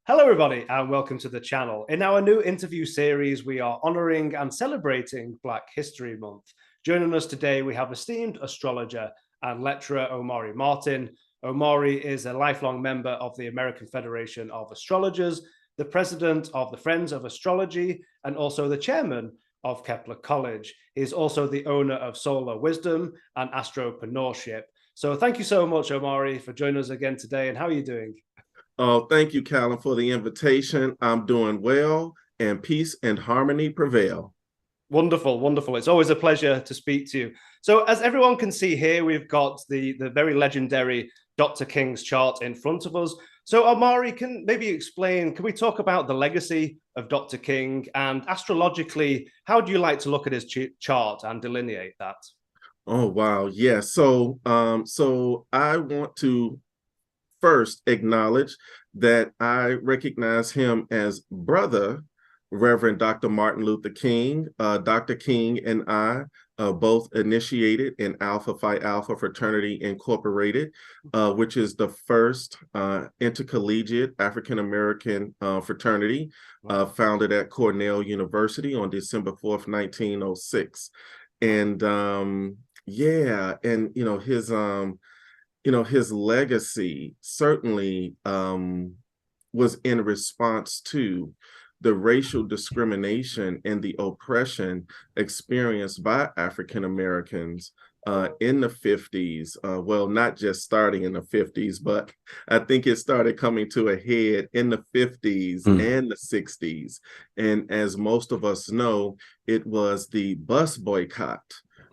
Hello, everybody, and welcome to the channel. In our new interview series, we are honoring and celebrating Black History Month. Joining us today, we have esteemed astrologer and lecturer Omari Martin. Omari is a lifelong member of the American Federation of Astrologers, the president of the Friends of Astrology, and also the chairman of KeplerCollege. He is also the owner of Solar Wisdom and Astropreneurship. So thank you so much, Omari, for joining us again today. And how are you doing? Oh, thank you, Callum, for the invitation. I'm doing well, and peace and harmony prevail. Wonderful, wonderful. It's always a pleasure to speak to you. So as everyone can see here, we've got the very legendary Dr. King's chart in front of us. So Omari, can maybe explain, can we talk about the legacy of Dr. King, and astrologically, how do you like to look at his chart and delineate that? Oh, wow. Yeah. So I want to first acknowledge that I recognize him as brother, Reverend Dr. Martin Luther King. Dr. King and I both initiated in Alpha Phi Alpha Fraternity Incorporated, which is the first intercollegiate African-American fraternity founded at Cornell University on December 4th, 1906. And yeah, and his legacy certainly was in response to the racial discrimination and the oppression experienced by African Americans in the 50s. Well, not just starting in the 50s, but I think it started coming to a head in the 50s and the 60s. And as most of us know, it was the bus boycott,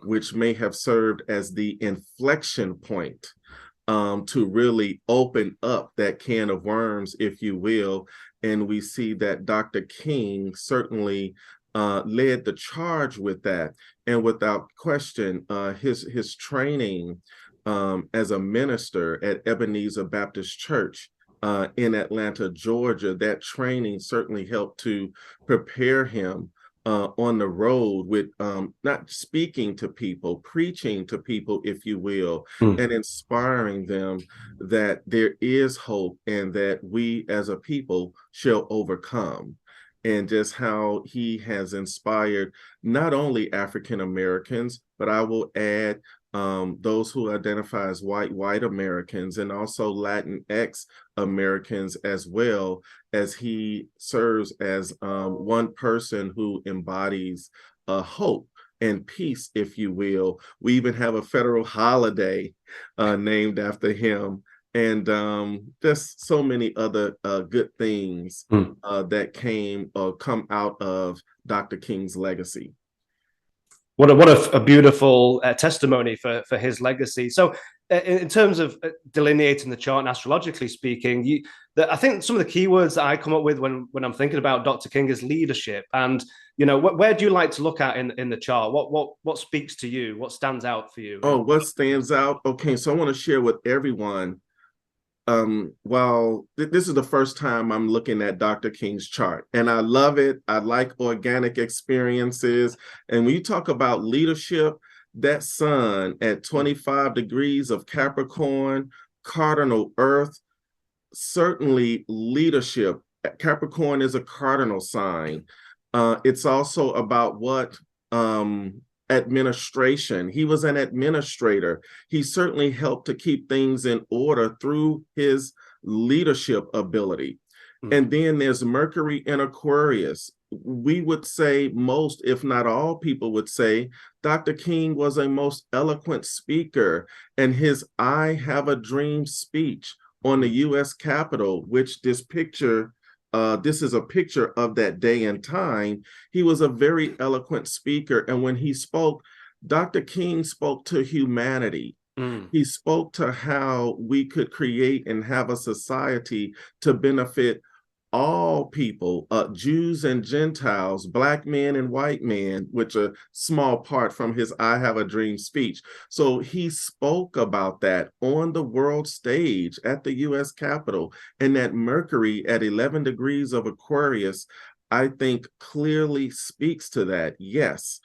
which may have served as the inflection point to really open up that can of worms, if you will. And we see that Dr. King certainly led the charge with that. And without question, his training as a minister at Ebenezer Baptist Church in Atlanta, Georgia, that training certainly helped to prepare him on the road with not speaking to people, preaching to people, if you will, and inspiring them that there is hope and that we as a people shall overcome. And just how he has inspired not only African Americans, but I will add those who identify as white Americans, and also Latinx Americans, as well, as he serves as one person who embodies hope and peace, if you will. We even have a federal holiday named after him. And just so many other good things that come out of Dr. King's legacy. What a beautiful testimony for his legacy. So in terms of delineating the chart and astrologically speaking, I think some of the keywords that I come up with when I'm thinking about Dr. King is leadership. And, where do you like to look at in the chart? What speaks to you? What stands out for you? Oh, what stands out? Okay, so I want to share with everyone, while this is the first time I'm looking at Dr. King's chart, and I love it. I like organic experiences. And when you talk about leadership, that sun at 25 degrees of Capricorn, cardinal Earth, certainly leadership. Capricorn is a cardinal sign. It's also about what administration. He was an administrator. He certainly helped to keep things in order through his leadership ability. And then there's Mercury in Aquarius. We would say most, if not all people would say, Dr. King was a most eloquent speaker, and his I Have a Dream speech on the U.S. Capitol, which this is a picture of that day and time. He was a very eloquent speaker. And when he spoke, Dr. King spoke to humanity. He spoke to how we could create and have a society to benefit all people, Jews and Gentiles, Black men and white men, which a small part from his I Have a Dream speech. So he spoke about that on the world stage at the U.S. Capitol. And that Mercury at 11 degrees of Aquarius, I think, clearly speaks to that. Yes.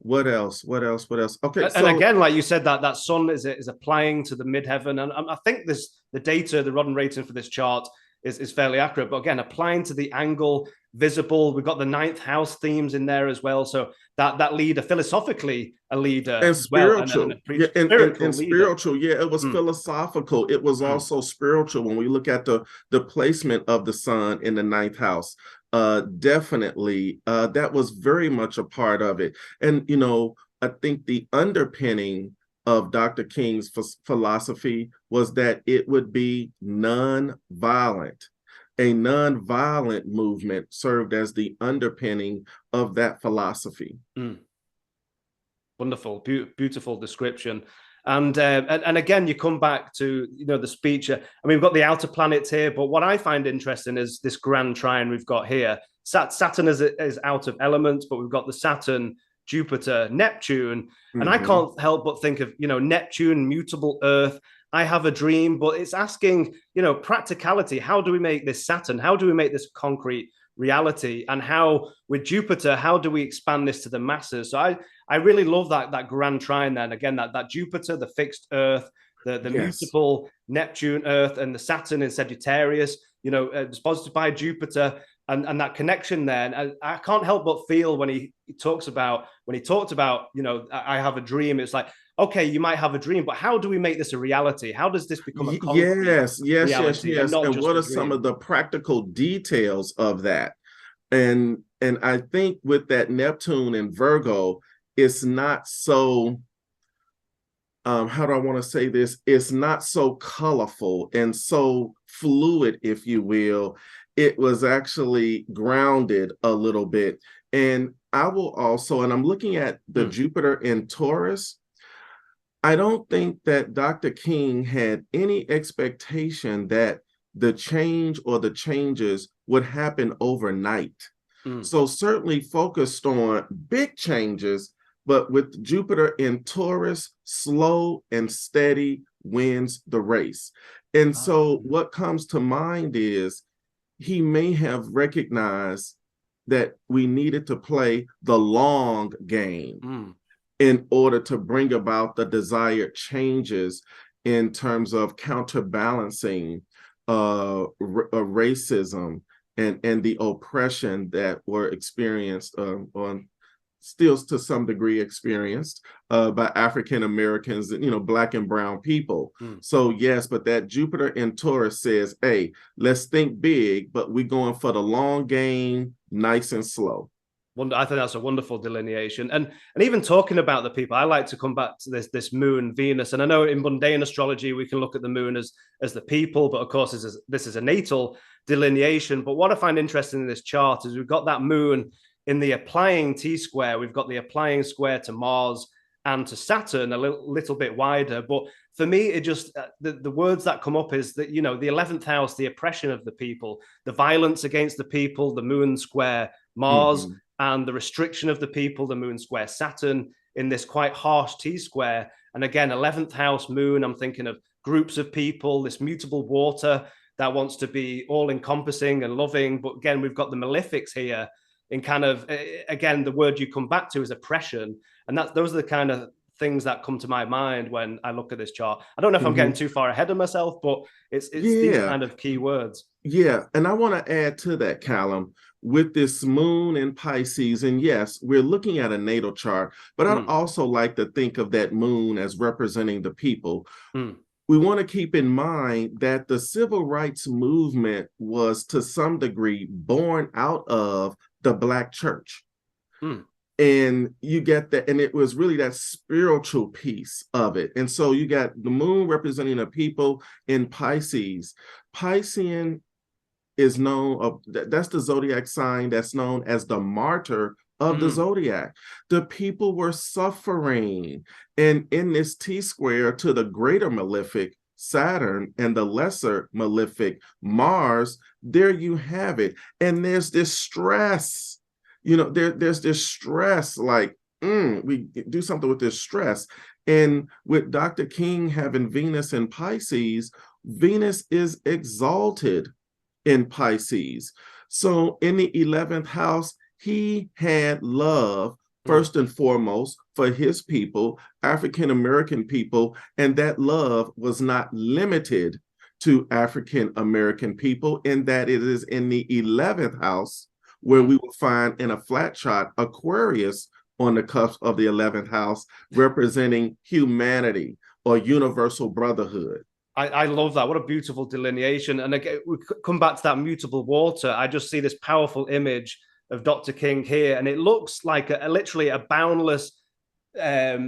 What else? Okay. And again, like you said, that sun is applying to the midheaven. And I think the data, the Rodden rating for this chart is fairly accurate. But again, applying to the angle, visible, we've got the ninth house themes in there as well. So that leader, philosophically a leader And as well, and spiritual, a yeah, spiritual and leader. spiritual, yeah, it was philosophical. It was also spiritual when we look at the placement of the sun in the ninth house. Definitely, that was very much a part of it. And I think the underpinning of Dr. King's philosophy was that it would be non-violent. A non-violent movement served as the underpinning of that philosophy. Wonderful, beautiful description. And again, you come back to the speech. I mean, we've got the outer planets here, but what I find interesting is this grand trine we've got here. Saturn is out of element, but we've got the Saturn, Jupiter, Neptune, and I can't help but think of Neptune, mutable Earth. I have a dream, but it's asking practicality. How do we make this Saturn? How do we make this concrete reality? And how with Jupiter, how do we expand this to the masses? So I really love that grand trine then. Again, that Jupiter, the fixed Earth, the mutable Neptune, Earth, and the Saturn in Sagittarius, sponsored by Jupiter, and that connection there. And I can't help but feel when he talked about, I have a dream, it's like, okay, you might have a dream, but how do we make this a reality? How does this become a concrete reality? And what are some of the practical details of that? And I think with that Neptune and Virgo, it's not so, how do I want to say this? It's not so colorful and so fluid, if you will. It was actually grounded a little bit. And I will also, and I'm looking at the Jupiter in Taurus, I don't think that Dr. King had any expectation that the change or the changes would happen overnight. So certainly focused on big changes, but with Jupiter in Taurus, slow and steady wins the race. And so what comes to mind is he may have recognized that we needed to play the long game in order to bring about the desired changes in terms of counterbalancing racism and the oppression that were experienced still to some degree experienced by African Americans, Black and brown people. So yes, but that Jupiter in Taurus says, hey, let's think big, but we're going for the long game, nice and slow. I think that's a wonderful delineation. And even talking about the people, I like to come back to this moon, Venus. And I know in mundane astrology, we can look at the moon as the people, but of course, this is a natal delineation. But what I find interesting in this chart is we've got that moon in the applying T-square. We've got the applying square to Mars and to Saturn a little bit wider. But for me, it just, the words that come up is that, the 11th house, the oppression of the people, the violence against the people, the moon square Mars, and the restriction of the people, the moon square Saturn, in this quite harsh T-square. And again, 11th house moon, I'm thinking of groups of people, this mutable water that wants to be all-encompassing and loving. But again, we've got the malefics here in kind of, again, the word you come back to is oppression. And those are the kind of things that come to my mind when I look at this chart. I don't know if I'm getting too far ahead of myself, but it's these kind of key words. Yeah, and I want to add to that, Callum, with this moon in Pisces, and yes, we're looking at a natal chart, but I'd also like to think of that moon as representing the people. We want to keep in mind that the civil rights movement was to some degree born out of the Black church. And you get that, and it was really that spiritual piece of it. And so you got the moon representing the people in Pisces. Piscean is known, that's the zodiac sign that's known as the martyr of the zodiac. The people were suffering. And in this T-square to the greater malefic Saturn and the lesser malefic Mars, there you have it. And there's this stress, there's this stress, like, we do something with this stress. And with Dr. King having Venus in Pisces, Venus is exalted in Pisces. So in the 11th house, he had love first and foremost for his people, African American people, and that love was not limited to African American people, in that it is in the 11th house, where we will find in a flat chart Aquarius on the cusp of the 11th house, representing humanity or universal brotherhood. I love that. What a beautiful delineation. And again, we come back to that mutable water. I just see this powerful image of Dr. King here, and it looks like literally a boundless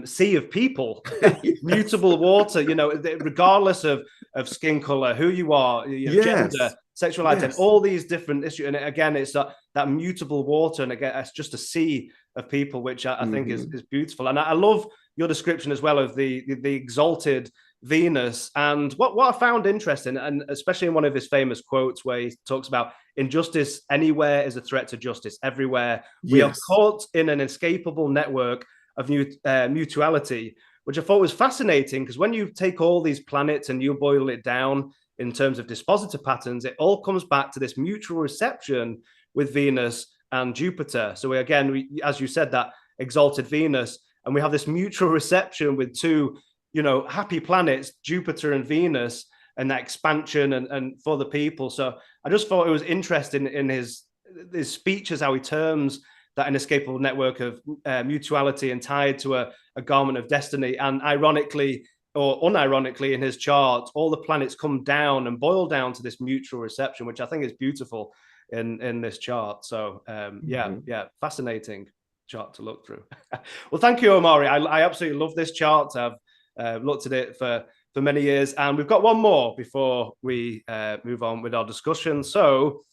sea of people. Yes. Mutable water, regardless of skin color, who you are, Yes. gender, sexuality, and Yes. all these different issues. And again, it's that mutable water, and again, it's just a sea of people, which I think is beautiful. And I love your description as well of the exalted Venus. And what I found interesting, and especially in one of his famous quotes where he talks about injustice anywhere is a threat to justice everywhere. Yes. We are caught in an inescapable network of mutuality, which I thought was fascinating, because when you take all these planets and you boil it down in terms of dispositor patterns, it all comes back to this mutual reception with Venus and Jupiter. So again, as you said, that exalted Venus, and we have this mutual reception with two happy planets, Jupiter and Venus, and that expansion and for the people. So I just thought it was interesting in his speeches how he terms that inescapable network of mutuality and tied to a garment of destiny. And ironically or unironically, in his chart, all the planets come down and boil down to this mutual reception, which I think is beautiful in this chart. So yeah, fascinating chart to look through. Well, thank you, Omari. I absolutely love this chart. I've looked at it for many years, and we've got one more before we move on with our discussion. So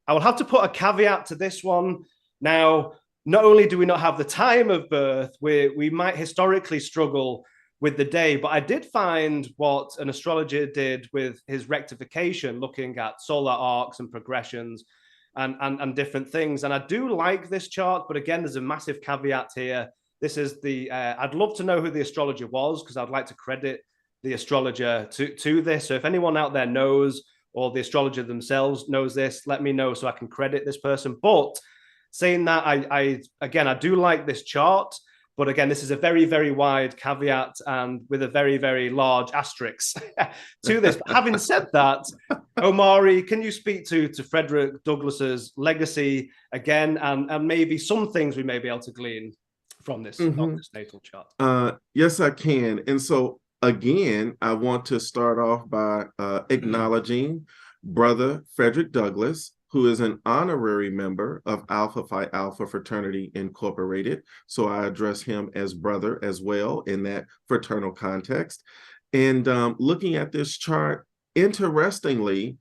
I will have to put a caveat to this one. Now, not only do we not have the time of birth, we might historically struggle with the day, but I did find what an astrologer did with his rectification, looking at solar arcs and progressions and different things. And I do like this chart, but again, there's a massive caveat here. This is I'd love to know who the astrologer was, because I'd like to credit the astrologer to this. So if anyone out there knows, or the astrologer themselves knows this, let me know so I can credit this person. But saying that, I do like this chart, but again, this is a very, very wide caveat and with a very, very large asterisk to this. But having said that, Omari, can you speak to Frederick Douglass's legacy again, and maybe some things we may be able to glean from this, this natal chart? Yes, I can. And so again, I want to start off by acknowledging Brother Frederick Douglass, who is an honorary member of Alpha Phi Alpha Fraternity Incorporated. So I address him as brother as well in that fraternal context. And looking at this chart, interestingly,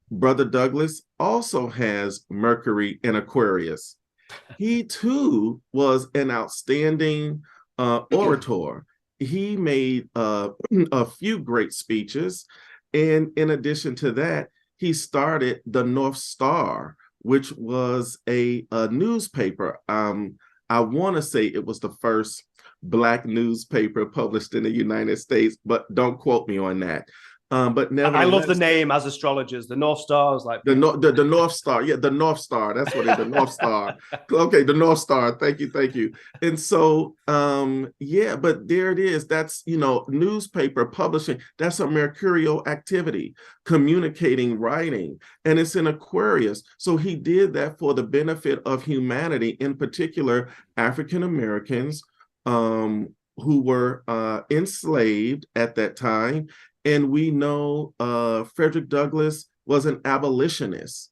Brother Douglass also has Mercury in Aquarius. He too was an outstanding orator. He made a few great speeches. And in addition to that, he started the North Star, which was a newspaper. I want to say it was the first Black newspaper published in the United States, but don't quote me on that. But I love the name as astrologers. The North Star is like the North Star. Yeah, the North Star. That's what it is. The North Star. Okay, the North Star. Thank you. And so, yeah, but there it is. That's newspaper publishing. That's a mercurial activity, communicating, writing, and it's in Aquarius. So he did that for the benefit of humanity, in particular African Americans who were enslaved at that time. And we know Frederick Douglass was an abolitionist.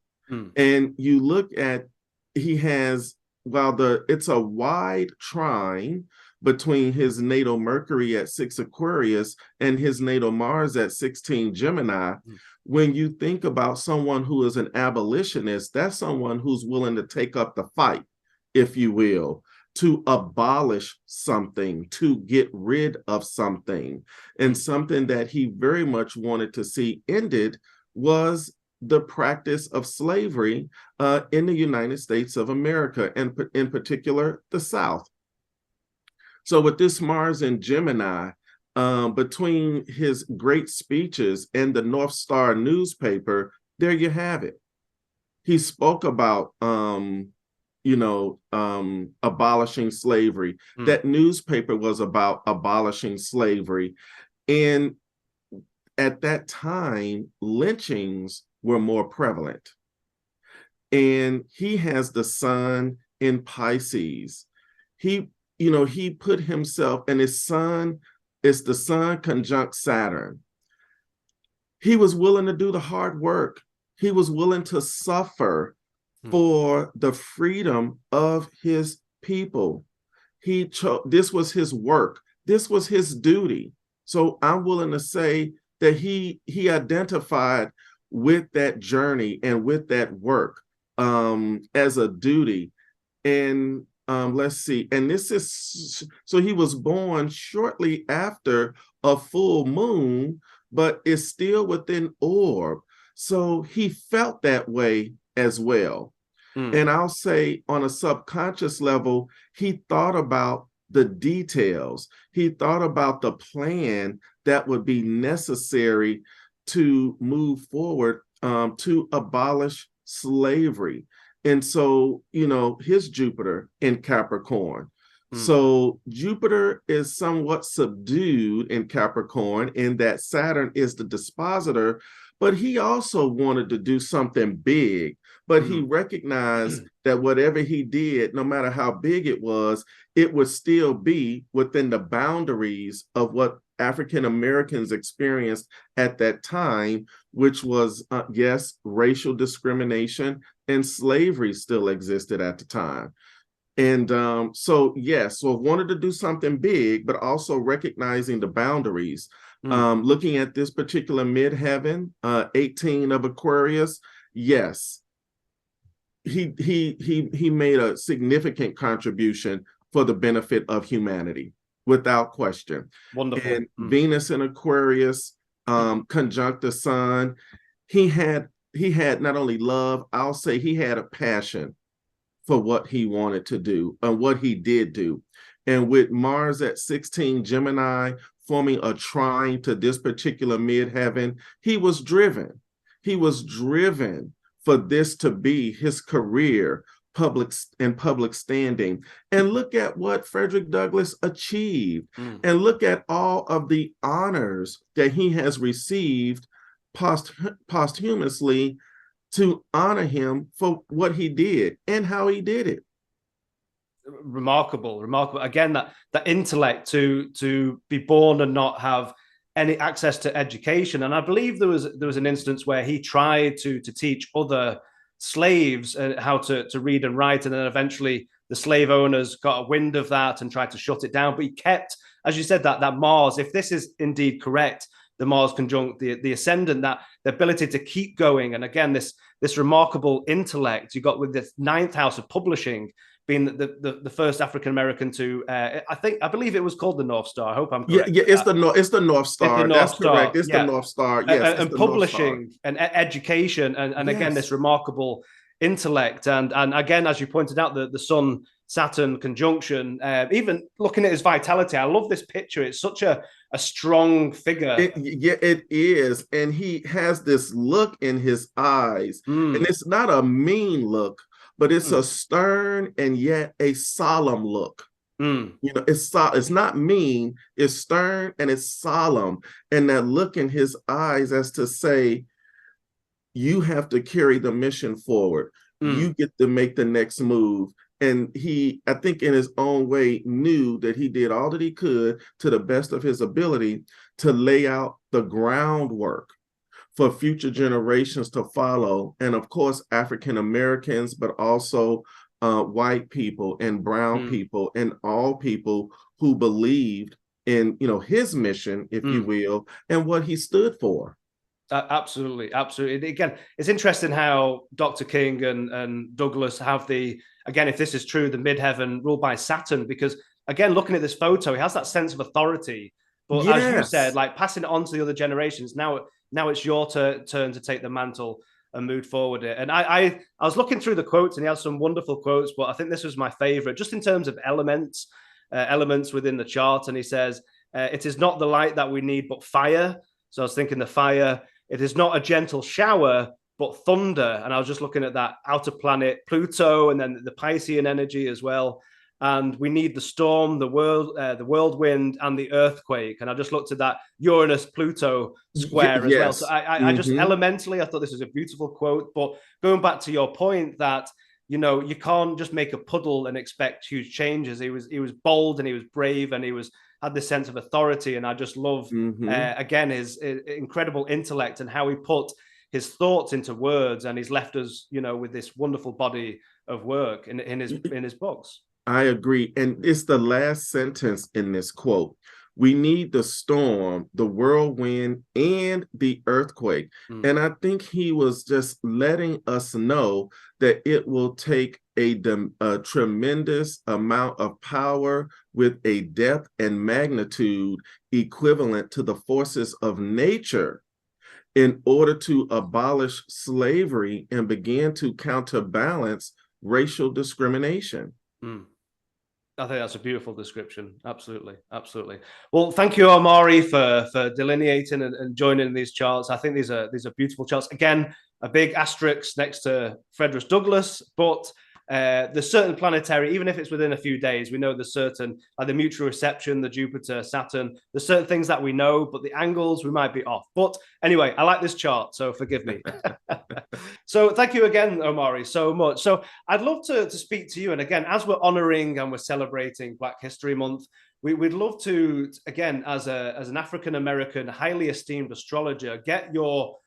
And you look at, he has, it's a wide trine between his natal Mercury at 6 Aquarius and his natal Mars at 16 Gemini. When you think about someone who is an abolitionist, that's someone who's willing to take up the fight, if you will, to abolish something, to get rid of something. And something that he very much wanted to see ended was the practice of slavery in the United States of America, and in particular, the South. So with this Mars in Gemini, between his great speeches and the North Star newspaper, there you have it. He spoke about abolishing slavery. That newspaper was about abolishing slavery. And at that time, lynchings were more prevalent. And he has the sun in Pisces. He put himself, and his sun is the sun conjunct Saturn. He was willing to do the hard work. He was willing to suffer for the freedom of his people. This was his work. This was his duty. So I'm willing to say that he identified with that journey and with that work as a duty. And let's see. And this is, so he was born shortly after a full moon, but is still within orb. So he felt that way as well. And I'll say on a subconscious level, he thought about the details. He thought about the plan that would be necessary to move forward to abolish slavery. And so, his Jupiter in Capricorn. So Jupiter is somewhat subdued in Capricorn in that Saturn is the dispositor, but he also wanted to do something big. But he recognized that whatever he did, no matter how big it would still be within the boundaries of what African Americans experienced at that time, which was, yes, racial discrimination, and slavery still existed at the time. And so wanted to do something big, but also recognizing the boundaries. Looking at this particular midheaven, 18 of Aquarius, yes, he made a significant contribution for the benefit of humanity, without question. Wonderful. And Venus in Aquarius, conjunct the sun, he had not only love, I'll say he had a passion for what he wanted to do and what he did do. And with Mars at 16 Gemini forming a trine to this particular midheaven, he was driven. He was driven for this to be his career, public standing. And look at what Frederick Douglass achieved. And look at all of the honors that he has received posthumously to honor him for what he did and how he did it. Remarkable. Again, that intellect to be born and not have any access to education. And I believe there was an instance where he tried to teach other slaves how to read and write, and then eventually the slave owners got a wind of that and tried to shut it down. But he kept, as you said, that Mars, if this is indeed correct, the Mars conjunct the ascendant, that the ability to keep going. And again, this remarkable intellect you got with the 9th house of publishing, being the first African American to, I believe it was called the North Star. I hope I'm correct. Yeah, it's the North Star. That's correct. It's the North Star. Yes, and publishing and education, and again this remarkable intellect, and again, as you pointed out, the Sun Saturn conjunction. Even looking at his vitality, I love this picture. It's such a strong figure. It is, and he has this look in his eyes, and it's not a mean look, but it's a stern and yet a solemn look. It's not mean, it's stern and it's solemn. And that look in his eyes as to say, you have to carry the mission forward. You get to make the next move. And he, I think in his own way, knew that he did all that he could to the best of his ability to lay out the groundwork for future generations to follow. And of course, African Americans, but also white people and brown people and all people who believed in, his mission, if you will, and what he stood for. Absolutely. Again, it's interesting how Dr. King and Douglass have again, if this is true, the midheaven ruled by Saturn, because again, looking at this photo, he has that sense of authority. But as you said, like passing it on to the other generations, now it's your turn to take the mantle and move forward. And I was looking through the quotes, and he has some wonderful quotes, but I think this was my favorite, just in terms of elements within the chart. And he says, it is not the light that we need, but fire. So I was thinking the fire. It is not a gentle shower, but thunder. And I was just looking at that outer planet Pluto, and then the Piscean energy as well. and we need the storm, the whirlwind, and the earthquake. And I just looked at that Uranus-Pluto square as well. So Yes. I just elementally, I thought this was a beautiful quote. But going back to your point that, you know, you can't just make a puddle and expect huge changes. He was bold, and he was brave, and had this sense of authority. And I just love, again, his incredible intellect and how he put his thoughts into words, and he's left us, you know, with this wonderful body of work in his books. I agree. And it's the last sentence in this quote. We need the storm, the whirlwind, and the earthquake. And I think he was just letting us know that it will take a tremendous amount of power with a depth and magnitude equivalent to the forces of nature in order to abolish slavery and begin to counterbalance racial discrimination. I think that's a beautiful description. Absolutely. Absolutely. Well, thank you, Omari, for delineating and joining these charts. I think these are beautiful charts. Again, a big asterisk next to Frederick Douglass, but there's certain planetary, even if it's within a few days, we know there's certain, like the mutual reception, the Jupiter, Saturn, there's certain things that we know, but the angles we might be off. But anyway, I like this chart, so forgive me. So thank you again, Omari, so much. So I'd love to speak to you. And again, as we're honoring and we're celebrating Black History Month, we'd love to, again, as an African-American, highly esteemed astrologer, get your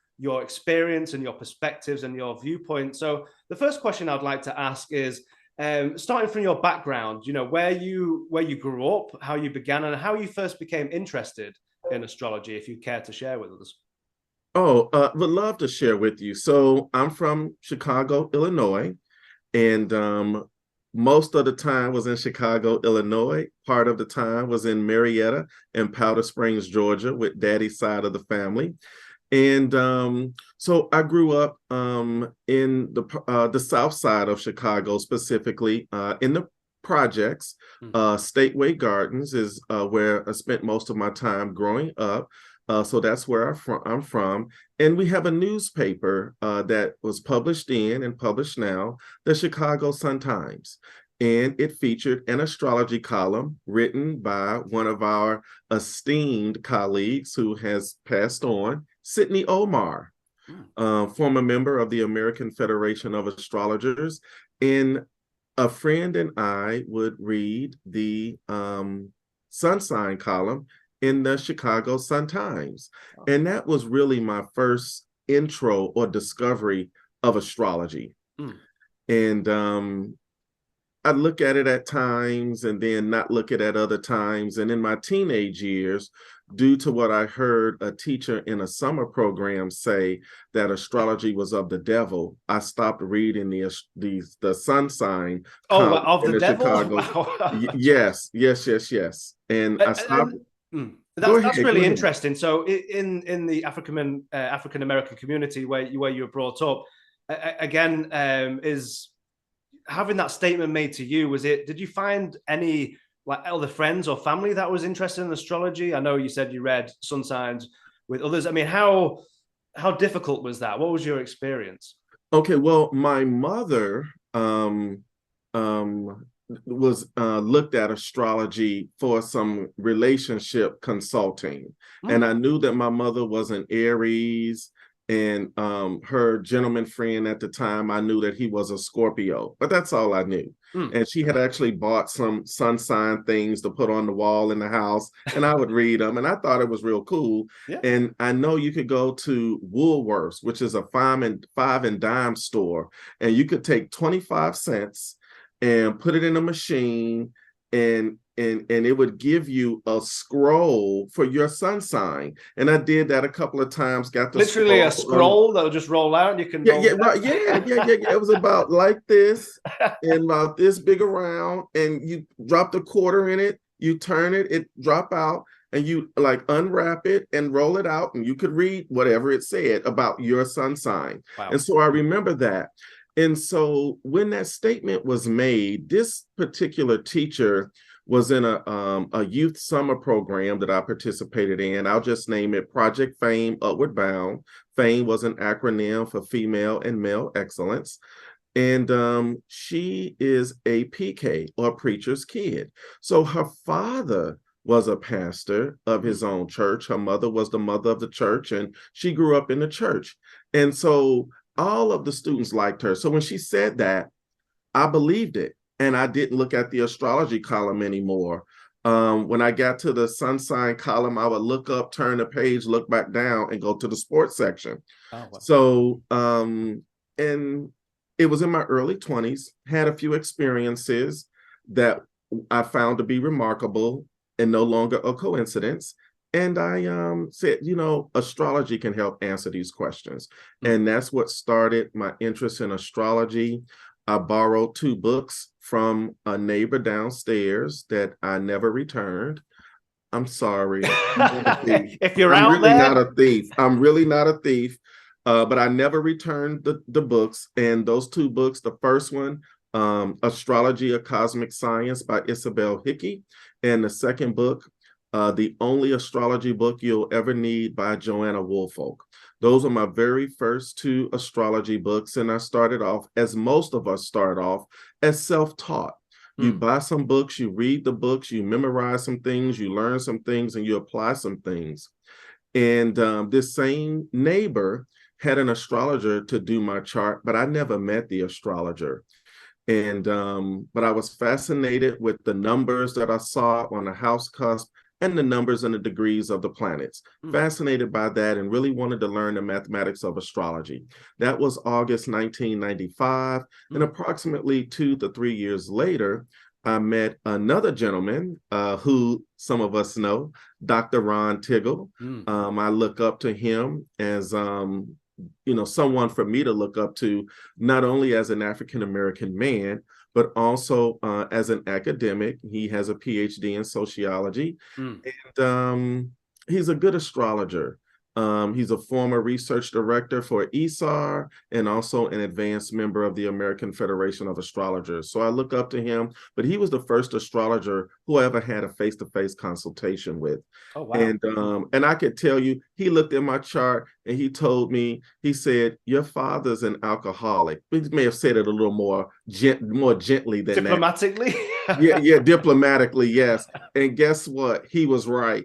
experience and your perspectives and your viewpoint. So the first question I'd like to ask is, starting from your background, you know, where you grew up, how you began, and how you first became interested in astrology, if you care to share with us. Oh, would love to share with you. So I'm from Chicago, Illinois, and most of the time was in Chicago, Illinois. Part of the time was in Marietta and Powder Springs, Georgia, with Daddy's side of the family. And so I grew up in the south side of Chicago, specifically in the projects. Stateway Gardens is where I spent most of my time growing up. So that's where I'm from. And we have a newspaper that was published in and published now, the Chicago Sun-Times. And it featured an astrology column written by one of our esteemed colleagues who has passed on, Sidney Omar, former member of the American Federation of Astrologers. And a friend and I would read the sun sign column in the Chicago Sun-Times. And that was really my first intro or discovery of astrology. And I'd look at it at times and then not look at it at other times. And in my teenage years, due to what I heard a teacher in a summer program say that astrology was of the devil, I stopped reading the sun sign. Oh, of the devil? Chicago. Wow. Yes. And I stopped. That's really interesting. So in the African American community where you were brought up, again, is having that statement made to you, did you find any like other friends or family that was interested in astrology? I know you said you read sun signs with others. I mean, how difficult was that? What was your experience? Okay, well, my mother was looked at astrology for some relationship consulting. And I knew that my mother was an Aries, and her gentleman friend at the time, I knew that he was a Scorpio, but that's all I knew. And she had actually bought some sun sign things to put on the wall in the house, and I would read them, and I thought it was real cool. And I know you could go to Woolworths, which is a five and dime store, and you could take 25 cents and put it in a machine, and it would give you a scroll for your sun sign. And I did that a couple of times. Got the literally a scroll that'll just roll out, and you can It was about like this and about this big around, and you drop the quarter in it, you turn it, it drop out, and you like unwrap it and roll it out, and you could read whatever it said about your sun sign. Wow. And so I remember that. And so when that statement was made, this particular teacher was in a youth summer program that I participated in. I'll just name it Project Fame Upward Bound. Fame was an acronym for Female and Male Excellence. And she is a PK, or preacher's kid. So her father was a pastor of his own church. Her mother was the mother of the church, and she grew up in the church. And so all of the students liked her. So when she said that, I believed it. And I didn't look at the astrology column anymore. When I got to the sun sign column, I would look up, turn the page, look back down, and go to the sports section. Oh, wow. So, and it was in my early 20s, had a few experiences that I found to be remarkable and no longer a coincidence. And I said, astrology can help answer these questions. And that's what started my interest in astrology. I borrowed 2 books from a neighbor downstairs that I never returned. I'm sorry. If you're I'm out really there, not a thief. I'm really not a thief. But I never returned the books. And those 2 books, the first one, Astrology, A Cosmic Science by Isabel Hickey. And the second book, The Only Astrology Book You'll Ever Need by Joanna Woolfolk. Those are my very first 2 astrology books. And I started off, as most of us start off, as self-taught. You buy some books, you read the books, you memorize some things, you learn some things, and you apply some things. And this same neighbor had an astrologer to do my chart, but I never met the astrologer. And but I was fascinated with the numbers that I saw on the house cusp and the numbers and the degrees of the planets. Fascinated by that, and really wanted to learn the mathematics of astrology. That was August 1995. And approximately 2 to 3 years later, I met another gentleman who some of us know, Dr. Ron Tiggle. I look up to him as someone for me to look up to, not only as an African-American man, but also as an academic. He has a PhD in sociology, and he's a good astrologer. He's a former research director for ESAR and also an advanced member of the American Federation of Astrologers. So I look up to him, but he was the first astrologer who I ever had a face-to-face consultation with. Oh, wow. And I could tell you, he looked at my chart and he told me, he said, your father's an alcoholic. He may have said it a little more gently than diplomatically. Yeah, diplomatically, yes. And guess what? He was right.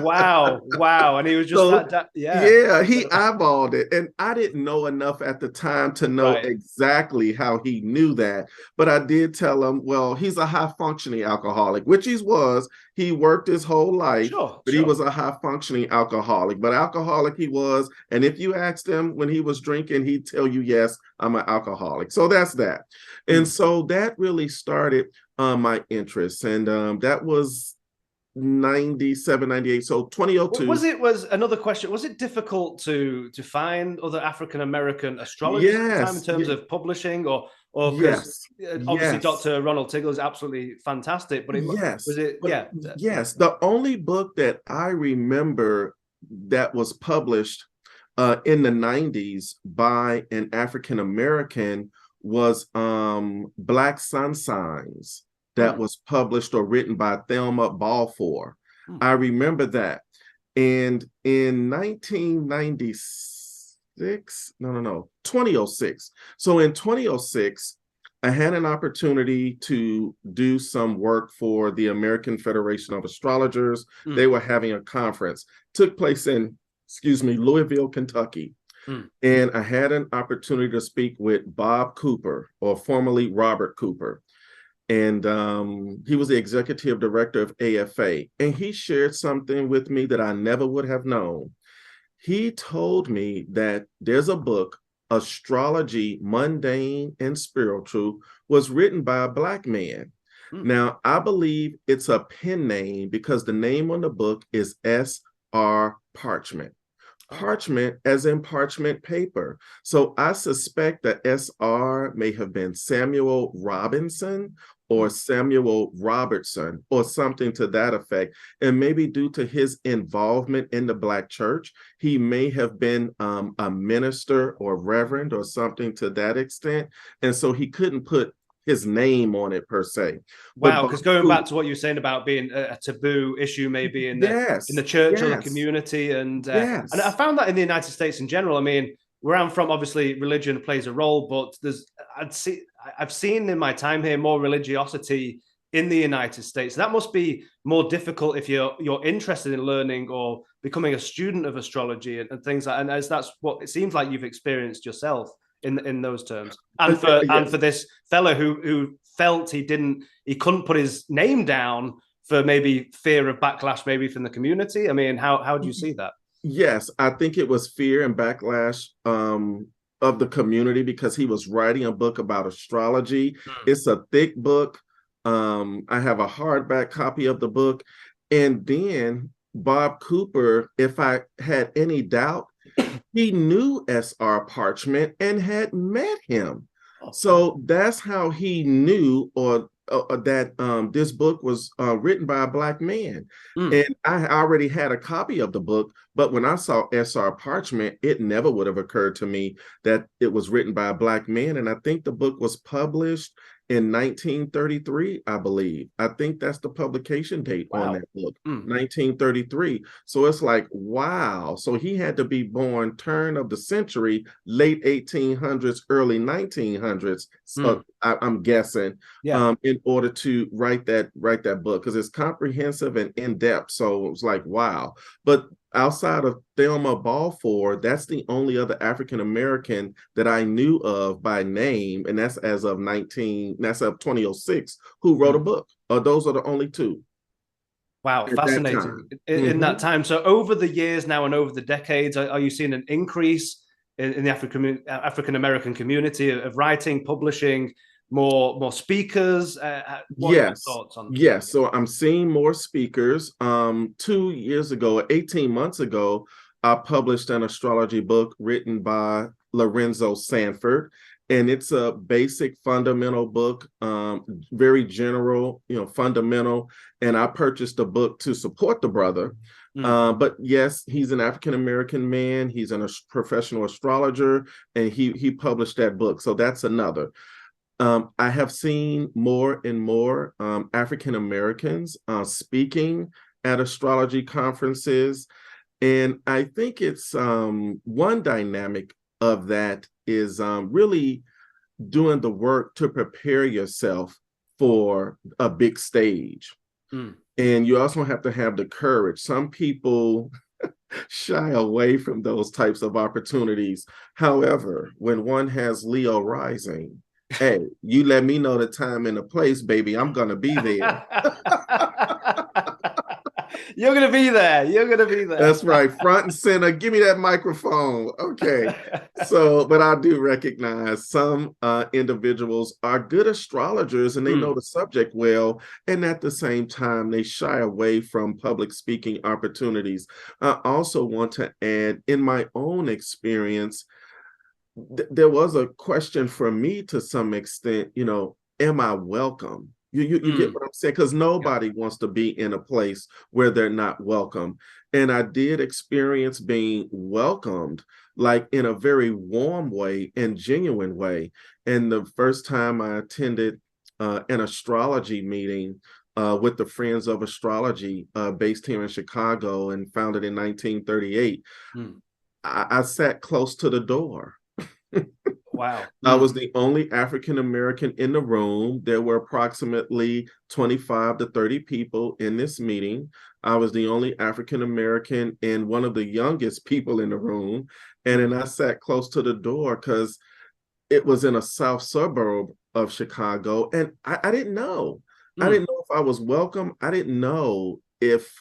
Wow. And he was just yeah, he eyeballed it. And I didn't know enough at the time to know exactly how he knew that. But I did tell him, well, he's a high functioning alcoholic, which he was. He worked his whole life, but he was a high functioning alcoholic. But alcoholic he was. And if you asked him when he was drinking, he'd tell you, yes, I'm an alcoholic. So that's that. And so that really started my interest. And that was 97, 98. So 2002. Was another question. Was it difficult to find other African-American astrologers at the time in terms of publishing, or because obviously Dr. Ronald Tiggle is absolutely fantastic, but yes. The only book that I remember that was published in the 90s by an African-American was Black Sun Signs, that was published or written by Thelma Balfour. I remember that. And in 2006. So in 2006, I had an opportunity to do some work for the American Federation of Astrologers. They were having a conference. Took place in, Louisville, Kentucky. And I had an opportunity to speak with Bob Cooper, or formerly Robert Cooper. And he was the executive director of AFA. And he shared something with me that I never would have known. He told me that there's a book, Astrology, Mundane and Spiritual, was written by a Black man. Now, I believe it's a pen name because the name on the book is S.R. Parchment. Parchment as in parchment paper. So I suspect that SR may have been Samuel Robinson or Samuel Robertson or something to that effect. And maybe due to his involvement in the Black church, he may have been a minister or reverend or something to that extent. And so he couldn't put his name on it per se. Wow, because going back to what you were saying about being a taboo issue, maybe in the church or the community, and I found that in the United States in general. I mean, where I'm from, obviously religion plays a role, but I've seen in my time here more religiosity in the United States. That must be more difficult if you're interested in learning or becoming a student of astrology and things like. And as that's what it seems like you've experienced yourself in those terms. And for this fellow who felt he couldn't put his name down for maybe fear of backlash, maybe from the community. I mean, how do you see that? Yes, I think it was fear and backlash of the community because he was writing a book about astrology. It's a thick book. I have a hardback copy of the book. And then Bob Cooper, if I had any doubt, he knew S.R. Parchment and had met him. So that's how he knew that this book was written by a Black man. And I already had a copy of the book, but when I saw S.R. Parchment, it never would have occurred to me that it was written by a Black man. And I think the book was published in 1933, I believe. I think that's the publication date on that book, 1933. So it's like, wow. So he had to be born turn of the century, late 1800s, early 1900s. So I'm guessing, in order to write that book, because it's comprehensive and in depth. So it was like, wow. But outside of Thelma Balfour, that's the only other African American that I knew of by name, and that's as of 2006, who wrote a book. Those are the only two. Wow, fascinating. In that time. So over the years now and over the decades, are you seeing an increase in the African American community of writing, publishing, more speakers? What are your thoughts on that? Yes. So I'm seeing more speakers. 2 years ago, 18 months ago, I published an astrology book written by Lorenzo Sanford. And it's a basic fundamental book, very general, fundamental. And I purchased a book to support the brother. But yes, he's an African-American man. He's a professional astrologer, and he published that book. So that's another. I have seen more and more African-Americans speaking at astrology conferences. And I think it's one dynamic of that is really doing the work to prepare yourself for a big stage. And you also have to have the courage. Some people shy away from those types of opportunities. However, when one has Leo rising, hey, you let me know the time and the place, baby. I'm going to be there. You're going to be there. You're going to be there. That's right. Front and center. Give me that microphone. Okay. So, but I do recognize some individuals are good astrologers and they know the subject well. And at the same time, they shy away from public speaking opportunities. I also want to add, in my own experience, there was a question for me to some extent, am I welcome? You get what I'm saying? Because nobody wants to be in a place where they're not welcome. And I did experience being welcomed, like in a very warm way and genuine way. And the first time I attended an astrology meeting with the Friends of Astrology based here in Chicago and founded in 1938, I sat close to the door. Wow. I was the only African-American in the room. There were approximately 25 to 30 people in this meeting. I was the only African-American and one of the youngest people in the room. And then I sat close to the door because it was in a south suburb of Chicago. And I didn't know. I didn't know if I was welcome. I didn't know if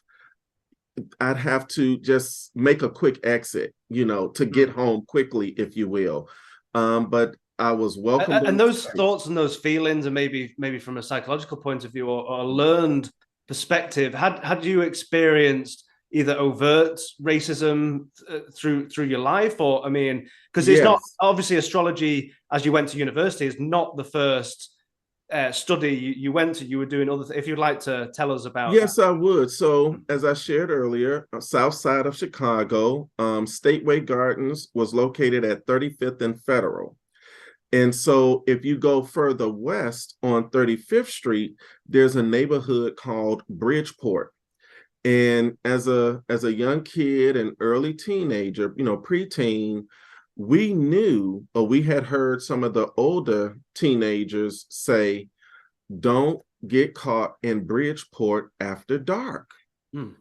I'd have to just make a quick exit, to get home quickly, if you will. But I was welcome. And those thoughts and those feelings, and maybe from a psychological point of view or a learned perspective, had you experienced either overt racism through your life, or because it's not obviously astrology as you went to university is not the first study you went to. You were doing other if you'd like to tell us about that. I would. So as I shared earlier, south side of Chicago, Stateway Gardens was located at 35th and Federal. And so if you go further west on 35th Street, there's a neighborhood called Bridgeport. And as a young kid and early teenager, preteen, we knew, or we had heard some of the older teenagers say, don't get caught in Bridgeport after dark. Hmm.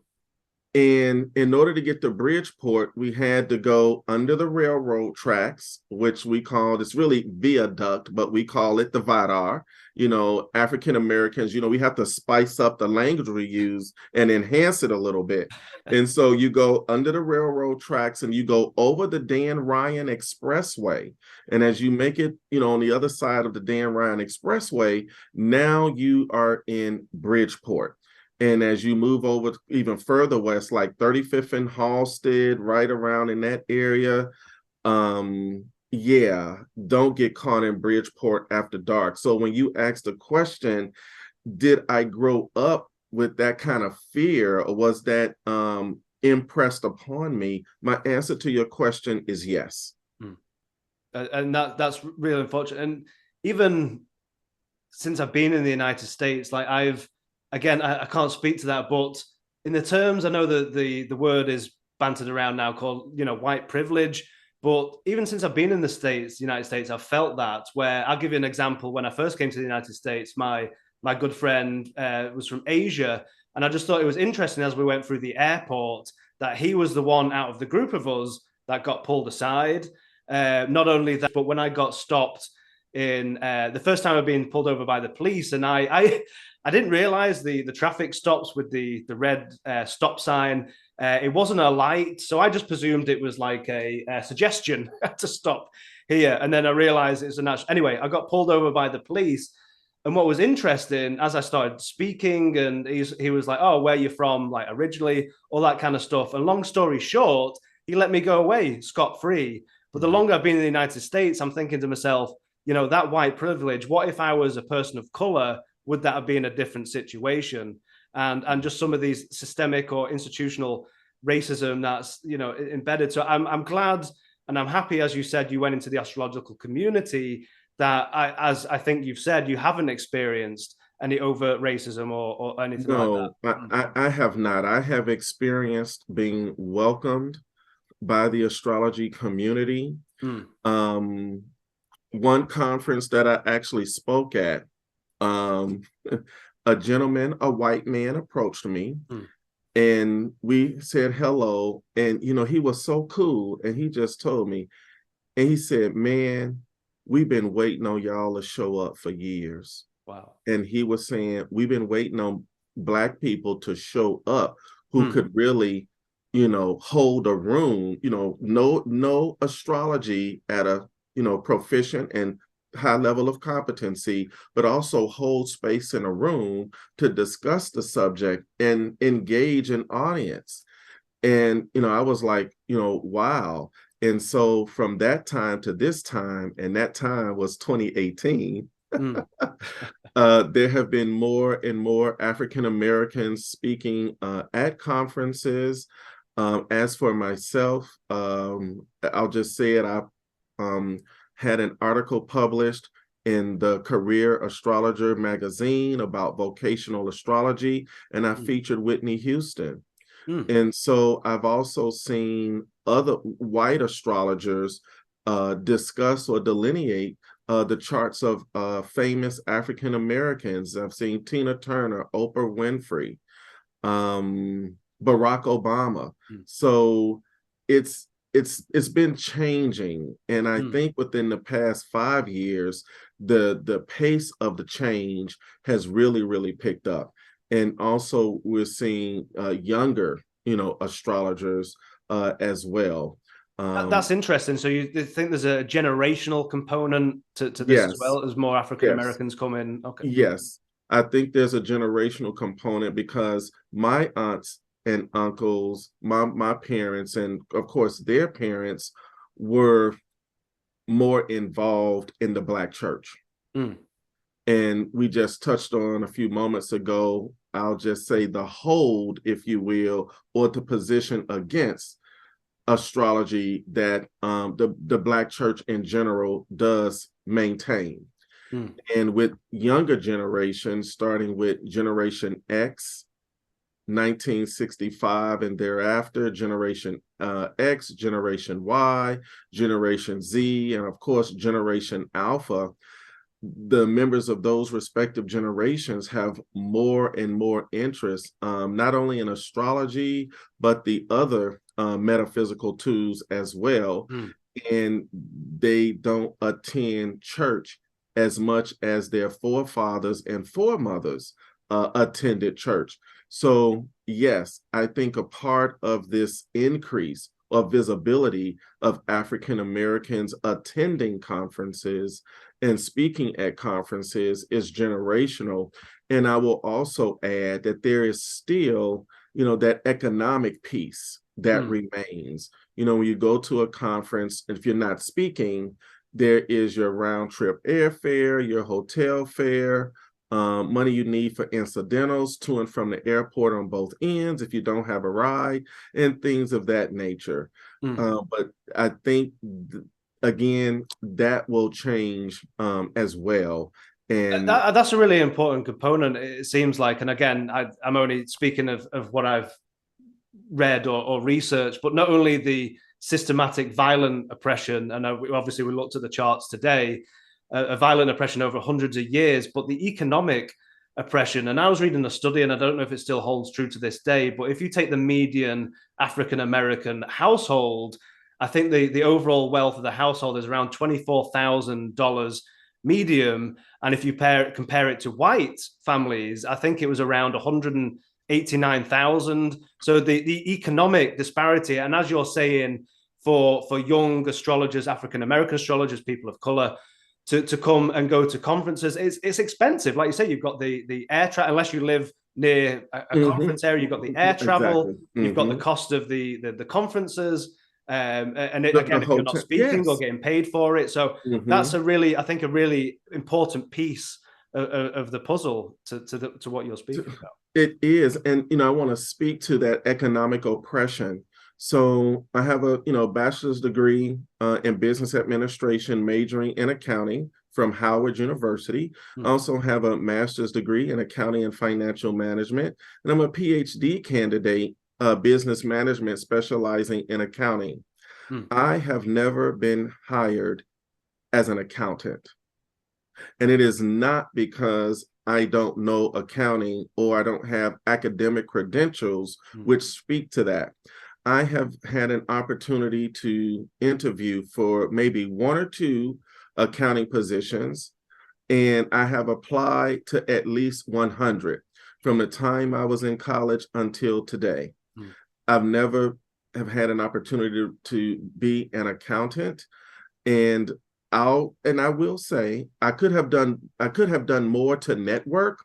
And in order to get to Bridgeport, we had to go under the railroad tracks, which we called, it's really viaduct, but we call it the Vadar. You know, African Americans, you know, we have to spice up the language we use and enhance it a little bit. And so you go under the railroad tracks and you go over the Dan Ryan Expressway. And as you make it, you know, on the other side of the Dan Ryan Expressway, now you are in Bridgeport. And as you move over even further west, like 35th and Halsted, right around in that area, yeah, don't get caught in Bridgeport after dark. So when you ask the question, did I grow up with that kind of fear, or was that impressed upon me? My answer to your question is yes. And that's really unfortunate. And even since I've been in the United States, like again, I can't speak to that, but in the terms, I know that the word is bantered around now called, you know, white privilege. But even since I've been in the United States, I've felt that. Where I'll give you an example. When I first came to the United States, my good friend was from Asia, and I just thought it was interesting as we went through the airport that he was the one out of the group of us that got pulled aside. Not only that, but when I got stopped in the first time I've been pulled over by the police, and I didn't realize the traffic stops with the red stop sign. It wasn't a light, so I just presumed it was like a suggestion to stop here. And then I realized it's a natural. Anyway, I got pulled over by the police. And what was interesting, as I started speaking, and he was like, "Oh, where are you from?" Like originally, all that kind of stuff. And long story short, he let me go away scot-free. But the longer I've been in the United States, I'm thinking to myself, you know, that white privilege, what if I was a person of color? Would that have been a different situation? And just some of these systemic or institutional racism that's, you know, embedded. So I'm glad and I'm happy, as you said, you went into the astrological community, that as I think you've said, you haven't experienced any overt racism or anything like that. No, I have not. I have experienced being welcomed by the astrology community. One conference that I actually spoke at, a gentleman, a white man, approached me and we said hello. And, you know, he was so cool. And he just told me, and he said, "Man, we've been waiting on y'all to show up for years." Wow. And he was saying, "We've been waiting on Black people to show up who could really, you know, hold a room, you know astrology at a, you know, proficient and high level of competency, but also hold space in a room to discuss the subject and engage an audience." And, you know, I was like, you know, wow. And so from that time to this time, and that time was 2018, there have been more and more African Americans speaking at conferences. As for myself, I'll just say it, I had an article published in the Career Astrologer magazine about vocational astrology, and I featured Whitney Houston. And so I've also seen other white astrologers discuss or delineate the charts of famous African Americans. I've seen Tina Turner, Oprah Winfrey, Barack Obama. So it's been changing, and I think within the past 5 years, the pace of the change has really picked up. And also we're seeing younger, you know, astrologers as well. That's interesting. So you think there's a generational component to this Yes, as well, as more African Americans come in? Okay. Yes, I think there's a generational component because my aunts and uncles, my parents, and of course their parents were more involved in the Black church. And we just touched on a few moments ago, I'll just say the hold, if you will, or the position against astrology that the Black church in general does maintain. And with younger generations, starting with Generation X 1965 and thereafter, Generation X, Generation Y, Generation Z, and of course, Generation Alpha. The members of those respective generations have more and more interest, not only in astrology, but the other metaphysical tools as well. And they don't attend church as much as their forefathers and foremothers attended church. So yes, I think a part of this increase of visibility of African Americans attending conferences and speaking at conferences is generational. And I will also add that there is still, that economic piece that remains. When you go to a conference, if you're not speaking, there is your round trip airfare, your hotel fare, money you need for incidentals to and from the airport on both ends if you don't have a ride, and things of that nature. But I think, again, that will change as well. And that's a really important component, it seems like. And again, I'm only speaking of what I've read or researched, but not only the systematic violent oppression, and obviously we looked at the charts today, a violent oppression over hundreds of years, but the economic oppression. And I was reading a study, and I don't know if it still holds true to this day, but if you take the median African-American household, I think the overall wealth of the household is around $24,000 medium. And if you compare it to white families, I think it was around 189,000. So the economic disparity, and as you're saying, for young astrologers, African-American astrologers, people of color, to come and go to conferences, it's expensive. Like you say, you've got the air travel, unless you live near a conference area, you've got the air travel, you've got the cost of the conferences, and again, if you're not speaking or getting paid for it. So that's a really important piece of the puzzle to what you're speaking about. It is. And, I want to speak to that economic oppression. So I have a, bachelor's degree in business administration, majoring in accounting from Howard University. I also have a master's degree in accounting and financial management. And I'm a PhD candidate, business management, specializing in accounting. I have never been hired as an accountant. And it is not because I don't know accounting or I don't have academic credentials which speak to that. I have had an opportunity to interview for maybe one or two accounting positions, and I have applied to at least 100 from the time I was in college until today. I've never have had an opportunity to be an accountant, and I will say I could have done more to network.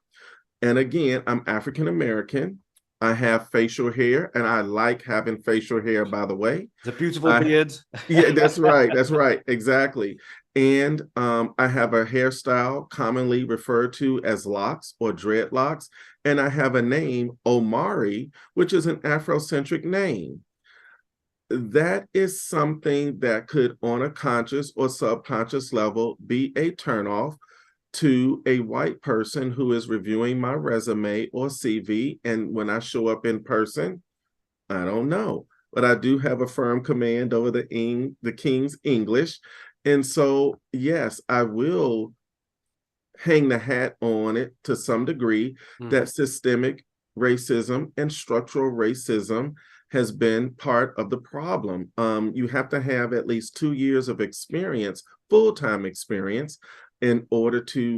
And again, I'm African American. I have facial hair, and I like having facial hair, by the way. It's a beautiful beard. Yeah, that's right. That's right. Exactly. And I have a hairstyle commonly referred to as locks or dreadlocks. And I have a name, Omari, which is an Afrocentric name. That is something that could, on a conscious or subconscious level, be a turnoff to a white person who is reviewing my resume or CV. And when I show up in person, I don't know, but I do have a firm command over the King's English. And so, yes, I will hang the hat on it to some degree that systemic racism and structural racism has been part of the problem. You have to have at least 2 years of experience, full-time experience, in order to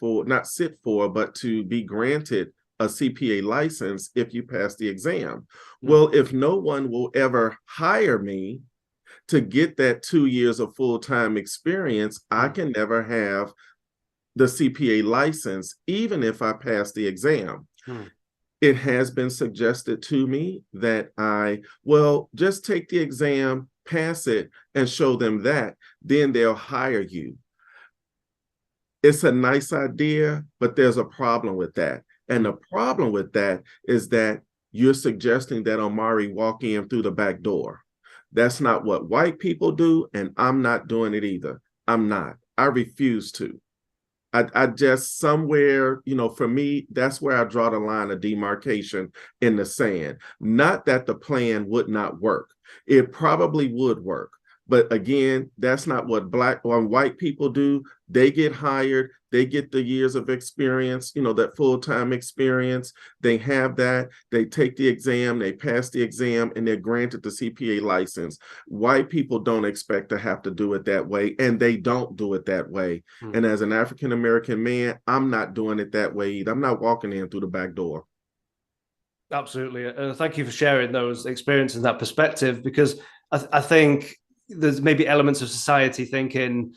but to be granted a CPA license if you pass the exam. Well, if no one will ever hire me to get that 2 years of full-time experience, I can never have the CPA license, even if I pass the exam. It has been suggested to me that just take the exam, pass it, and show them that, then they'll hire you. It's a nice idea, but there's a problem with that. And the problem with that is that you're suggesting that Omari walk in through the back door. That's not what white people do, and I'm not doing it either. I'm not. I refuse to. I just somewhere, for me, that's where I draw the line of demarcation in the sand. Not that the plan would not work. It probably would work. But again, that's not what Black or white people do. They get hired, they get the years of experience, that full-time experience. They have that, they take the exam, they pass the exam, and they're granted the CPA license. White people don't expect to have to do it that way, and they don't do it that way. And as an African-American man, I'm not doing it that way either. I'm not walking in through the back door. Absolutely. Thank you for sharing those experiences and that perspective, because I think there's maybe elements of society thinking,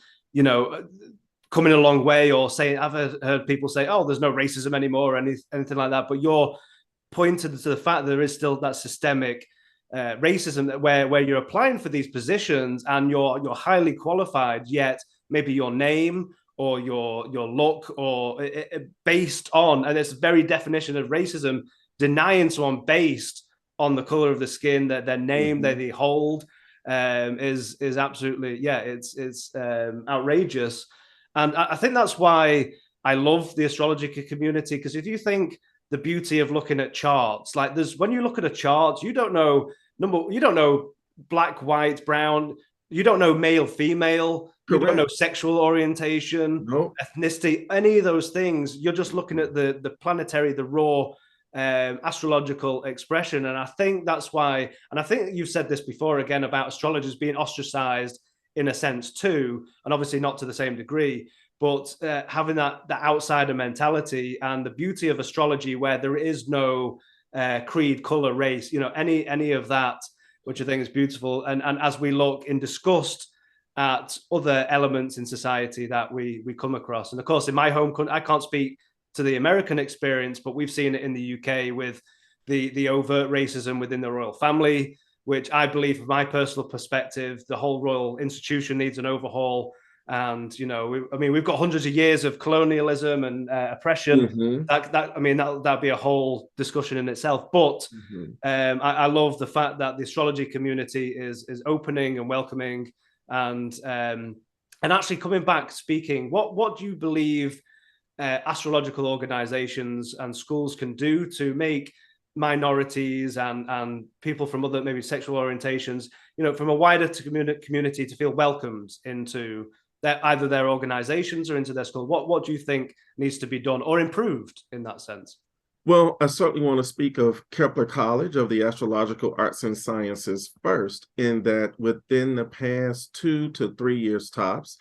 coming a long way, or saying, I've heard people say, oh, there's no racism anymore, or anything like that. But you're pointed to the fact that there is still that systemic racism where you're applying for these positions and you're highly qualified, yet maybe your name or your look or based on, and it's the very definition of racism, denying someone based on the color of the skin, that their name that they hold, is absolutely, it's outrageous. And I think that's why I love the astrology community, because if you think the beauty of looking at charts, like when you look at a chart, you don't know black, white, brown, you don't know male, female, you don't know sexual orientation, ethnicity, any of those things. You're just looking at the planetary, the raw astrological expression. And I think that's why, and I think you've said this before again about astrologers being ostracized in a sense too, and obviously not to the same degree, but having that outsider mentality, and the beauty of astrology where there is no creed, color, race, any of that, which I think is beautiful. And as we look in disgust at other elements in society that we come across, and of course in my home country, I can't speak to the American experience, but we've seen it in the UK with the overt racism within the royal family, which I believe, from my personal perspective, the whole royal institution needs an overhaul. And we've got hundreds of years of colonialism and oppression. That'd be a whole discussion in itself. But I love the fact that the astrology community is opening and welcoming, and actually coming back speaking. What do you believe astrological organizations and schools can do to make minorities and people from other maybe sexual orientations, from a wider community, to feel welcomed into either their organizations or into their school? What do you think needs to be done or improved in that sense? Well, I certainly want to speak of KeplerCollege of the Astrological Arts and Sciences first, in that within the past 2 to 3 years tops,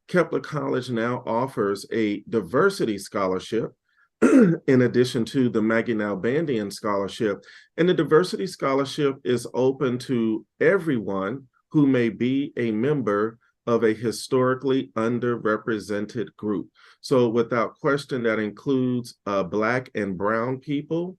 KeplerCollege now offers a diversity scholarship in addition to the Maggie Nalbandian scholarship. And the diversity scholarship is open to everyone who may be a member of a historically underrepresented group. So without question, that includes Black and Brown people.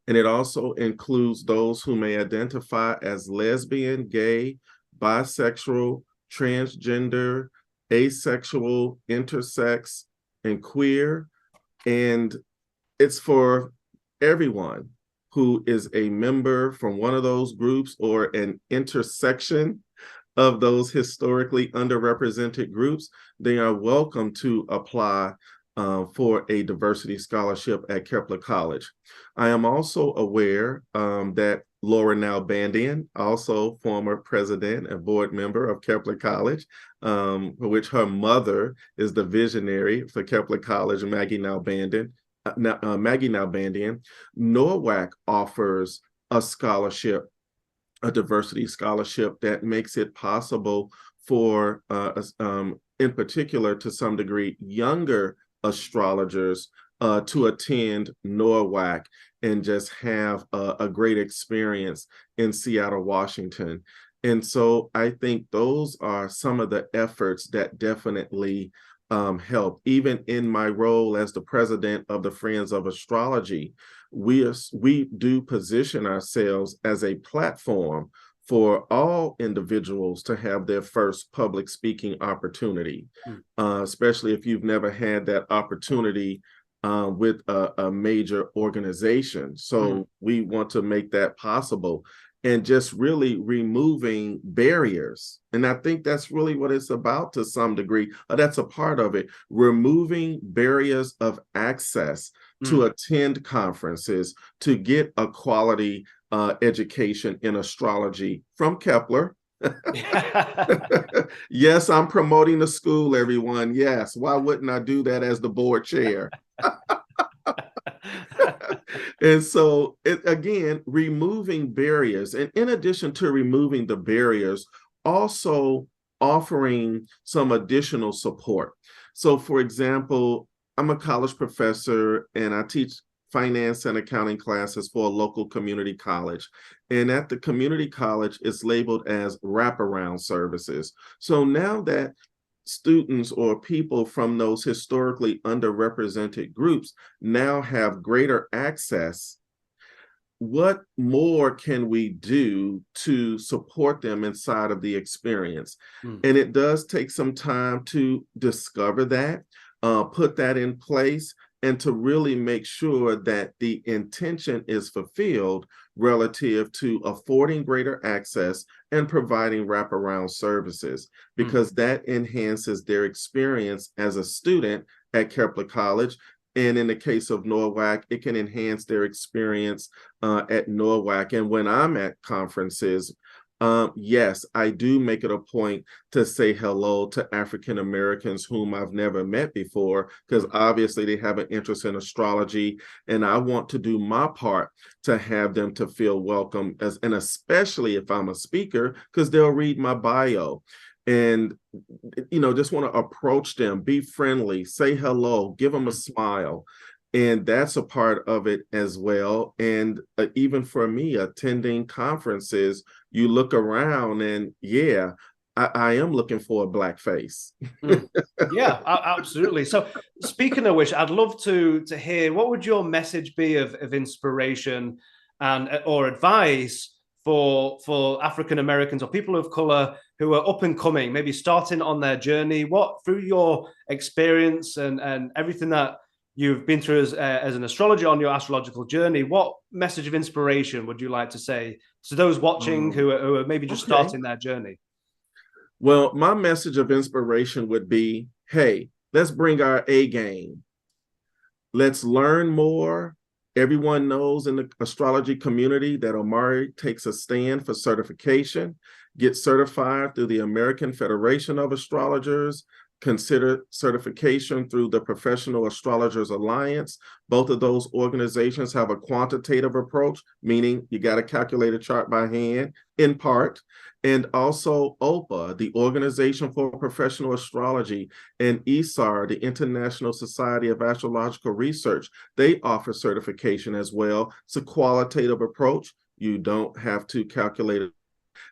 And it also includes those who may identify as lesbian, gay, bisexual, transgender, asexual, intersex, and queer. And it's for everyone who is a member from one of those groups or an intersection of those historically underrepresented groups. They are welcome to apply for a diversity scholarship at KeplerCollege. I am also aware that Laura Nalbandian, also former president and board member of KeplerCollege, for which her mother is the visionary for KeplerCollege, Maggie Nalbandian. NORWAC offers a scholarship, a diversity scholarship that makes it possible for, in particular, to some degree, younger astrologers to attend NORWAC and just have a great experience in Seattle, Washington. And so I think those are some of the efforts that definitely help. Even in my role as the president of the Friends of Astrology, we do position ourselves as a platform for all individuals to have their first public speaking opportunity, especially if you've never had that opportunity with a major organization. So we want to make that possible. and just really removing barriers. And I think that's really what it's about to some degree. That's a part of it, removing barriers of access to attend conferences, to get a quality education in astrology from Kepler. Yes, I'm promoting the school, everyone. Yes, why wouldn't I do that as the board chair? And so, again, removing barriers. And in addition to removing the barriers, also offering some additional support. So, for example, I'm a college professor and I teach finance and accounting classes for a local community college. And at the community college, it's labeled as wraparound services. So now that students or people from those historically underrepresented groups now have greater access, what more can we do to support them inside of the experience? And it does take some time to discover that, put that in place, and to really make sure that the intention is fulfilled relative to affording greater access and providing wraparound services, because that enhances their experience as a student at Kepler College. And in the case of NORWAC, it can enhance their experience at NORWAC. And when I'm at conferences, yes, I do make it a point to say hello to African Americans whom I've never met before, because obviously they have an interest in astrology, and I want to do my part to have them to feel welcome, and especially if I'm a speaker, because they'll read my bio. And, just want to approach them, be friendly, say hello, give them a smile. And that's a part of it as well. And even for me, attending conferences, you look around and yeah, I am looking for a Black face. Yeah, absolutely. So speaking of which, I'd love to hear, what would your message be of inspiration and or advice for African Americans or people of color who are up and coming, maybe starting on their journey? What, through your experience and everything that you've been through as an astrologer on your astrological journey, what message of inspiration would you like to say to those watching who are maybe just starting their journey? Well, my message of inspiration would be, hey, let's bring our A game. Let's learn more. Everyone knows in the astrology community that Omari takes a stand for certification, get certified through the American Federation of Astrologers, consider certification through the Professional Astrologers Alliance. Both of those organizations have a quantitative approach, meaning you got to calculate a chart by hand in part. And also OPA, the Organization for Professional Astrology, and ESAR, the International Society of Astrological Research, they offer certification as well. It's a qualitative approach. You don't have to calculate it.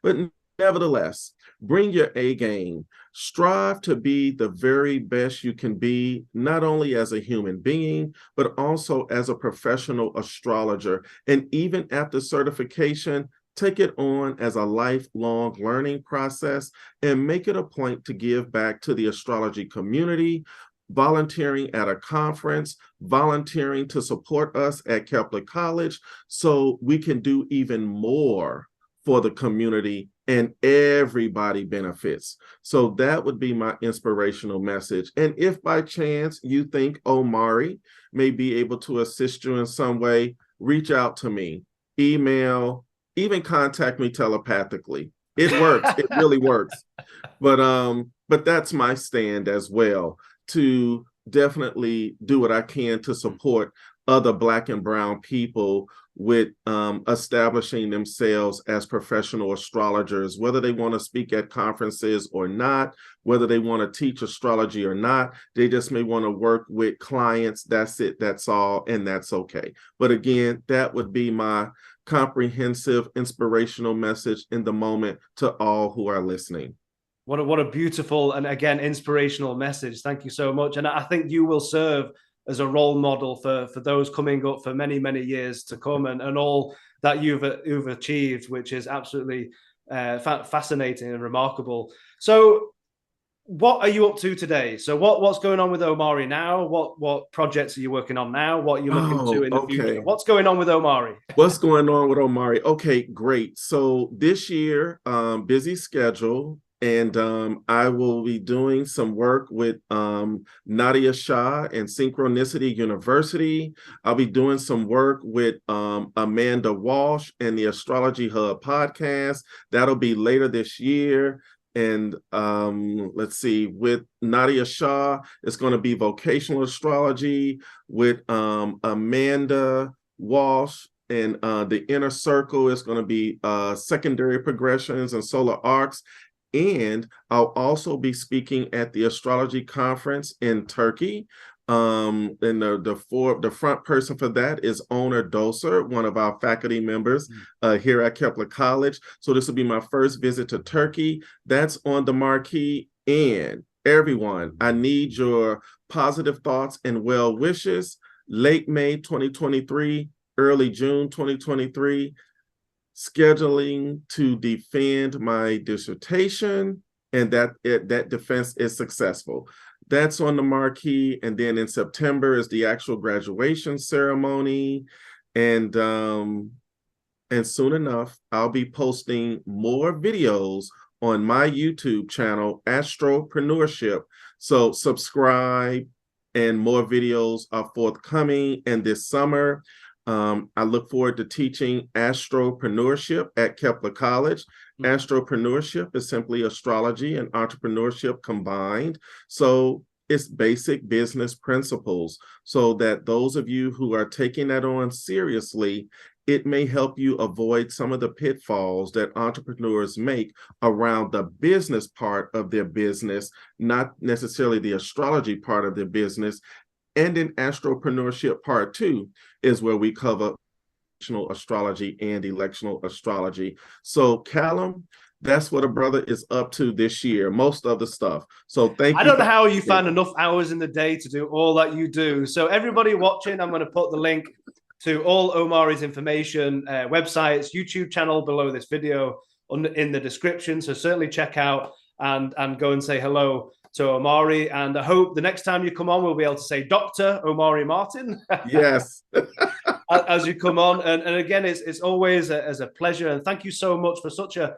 But nevertheless, bring your A game. Strive to be the very best you can be, not only as a human being, but also as a professional astrologer. And even after certification, take it on as a lifelong learning process and make it a point to give back to the astrology community, volunteering at a conference, volunteering to support us at Kepler College, so we can do even more for the community and everybody benefits. So that would be my inspirational message. And if by chance you think Omari may be able to assist you in some way, reach out to me, email, even contact me telepathically. It works. It really works. But that's my stand as well, to definitely do what I can to support other Black and brown people with establishing themselves as professional astrologers, whether they want to speak at conferences or not, whether they want to teach astrology or not. They just may want to work with clients. That's it. That's all. And that's okay. But again, that would be my comprehensive, inspirational message in the moment to all who are listening. What a beautiful and, again, inspirational message. Thank you so much. And I think you will serve as a role model for those coming up for many, many years to come, and all that you've achieved, which is absolutely fascinating and remarkable. So what are you up to today? So what's going on with Omari now? What projects are you working on now? What are you looking to in the future? What's going on with Omari? What's going on with Omari? Okay, great. So this year, busy schedule, and I will be doing some work with Nadia Shah and Synchronicity University. I'll be doing some work with Amanda Walsh and the Astrology Hub podcast. That'll be later this year. And let's see, with Nadia Shah, it's going to be vocational astrology. With Amanda Walsh and the inner circle is going to be secondary progressions and solar arcs. And I'll also be speaking at the astrology conference in Turkey. And the front person for that is Onur Doser, one of our faculty members here at KeplerCollege. So this will be my first visit to Turkey. That's on the marquee. And everyone, I need your positive thoughts and well wishes. Late May 2023, early June 2023, scheduling to defend my dissertation, and that defense is successful. That's on the marquee. And then in September is the actual graduation ceremony. And soon enough, I'll be posting more videos on my YouTube channel, Astropreneurship. So subscribe, and more videos are forthcoming. And this summer, I look forward to teaching astropreneurship at KeplerCollege. Astropreneurship is simply astrology and entrepreneurship combined. So it's basic business principles, so that those of you who are taking that on seriously, it may help you avoid some of the pitfalls that entrepreneurs make around the business part of their business, not necessarily the astrology part of their business. And in Astropreneurship Part 2 is where we cover astrology and electional astrology. So Callum, that's what a brother is up to this year, most of the stuff. So thank you. I don't know how you find enough hours in the day to do all that you do. So everybody watching, I'm going to put the link to all Omari's information, websites, YouTube channel below this video in the description. So certainly check out and go and say hello to Omari. And I hope the next time you come on, we'll be able to say Dr. Omari Martin. Yes. As you come on. And again, it's always a pleasure. And thank you so much for such a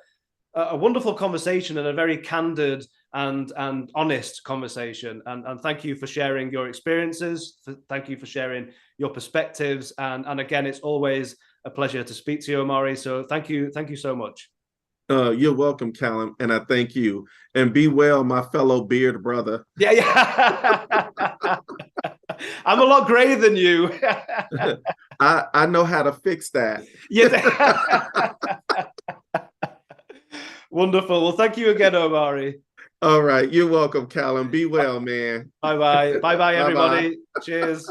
wonderful conversation and a very candid and honest conversation. And thank you for sharing your experiences. Thank you for sharing your perspectives. And again, it's always a pleasure to speak to you, Omari. So thank you so much. You're welcome, Callum, and I thank you. And be well, my fellow beard brother. Yeah. I'm a lot grayer than you. I know how to fix that. Yeah. Wonderful. Well, thank you again, Omari. All right. You're welcome, Callum. Be well, man. Bye-bye. Bye-bye, everybody. Cheers.